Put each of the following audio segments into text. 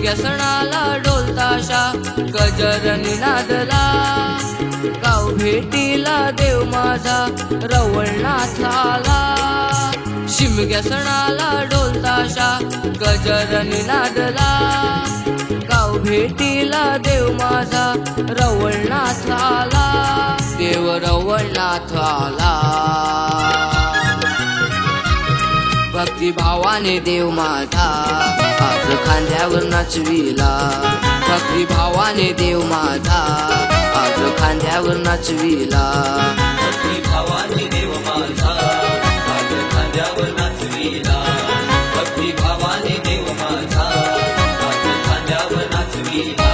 शिमग्या सणाला ढोल ताशा गजर निनादला, गाव भेटीला देव माझा रवळनाथ आला. शिमग्या सणाला ढोल ताशा गजर निनादला, गाव भेटीला देव माझा रवळनाथ आला. देव रवळनाथ आला. भक्ती भावाने देव माझा आज खांद्यावर नाचविला. भक्ती भावाने देव माझा आज खांद्यावर नाचविला. भक्ती भावाने देव माझा आज खांद्यावर नाचविला. भक्ती भावाने देव माझा आज खांद्यावर नाचविला.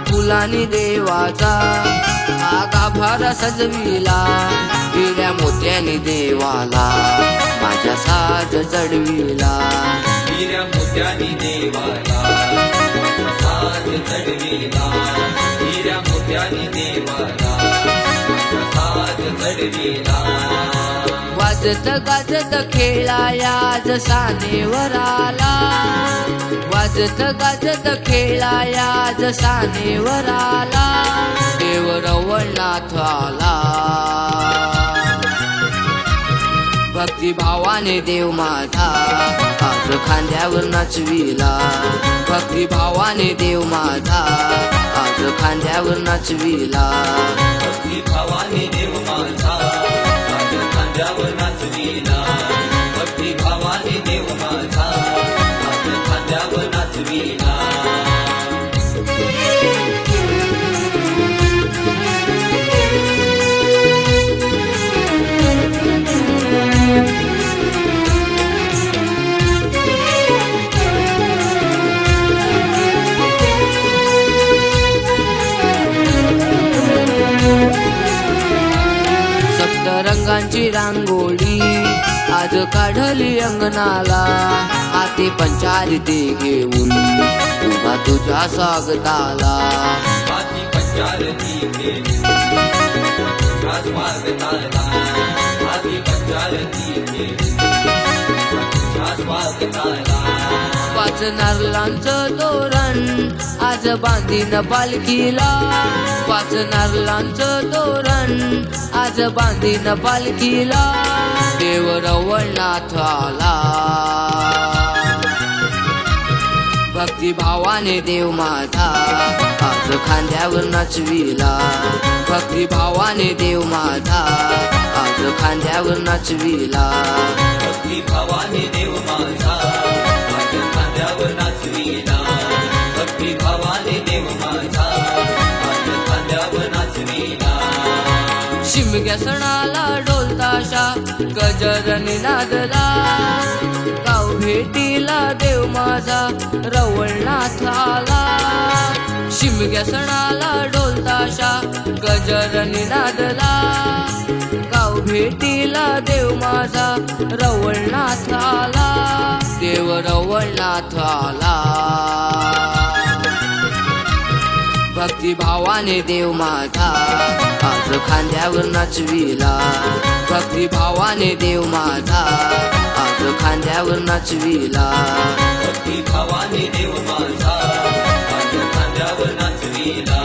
फुलानी देवाचा हा गाभारा सजविला. हिऱ्या मोत्यानी देवाला माझ्या साज चढविला. हिऱ्या मोत्यानी देवाला माझा साज चढविला. हिऱ्या मोत्यानी देवाला माझा साज चढविला. वाजत गाजत खेळाया आज सानेवर आला. वाजत गाजत खेळाया आज सानेवर आला. देव रवळनाथ आला. भक्ती भावाने देव माझा आज खांद्यावर नाचविला. भक्ती भावाने देव माझा आज खांद्यावर नाचविला. भक्ती भावाने देव माझा आज खांद्यावर नाचविला. भक्ती भावाने देव माझा आज खांद्यावर नाचविला. रंगांची रांगोळी आज काढली अंगणाला. हाती पंचारती घेऊन उभा तुझ्या स्वागताला. हाती पंचारती घेऊन तुझ्या स्वागताला. हाती पंचारती घेऊन तुझ्या स्वागताला. पाच नारळांचं तोरण आज बांधीन पालखीला. पाच नारळांचं तोरण आज बांधीन पालखीला. देव रवळनाथ आला. भक्ती भावाने देव माझा आज खांद्यावर नाचविला. भक्ती भावाने देव माझा आज खांद्यावर नाचविला. भक्ती भावाने देव माझा आज खांद्यावर नाचविला. भक्ती भावाने देव माझा आज खांद्यावर नाचविला. शिमग्या सणाला ढोल ताशा गजर निनादला, गाव भेटीला देव माझा रवळनाथ आला. शिमग्या सणाला ढोल ताशा गजर निनादला, गाव भेटीला देव माझा रवळनाथ आला. देव रवळनाथ आला. भक्ती भावाने देव माझा आज खांद्यावर नाचविला. भक्ती भावाने देव माझा आज खांद्यावर नाचविला. भक्ती भावाने देव माझा आज खांद्यावर नाचविला.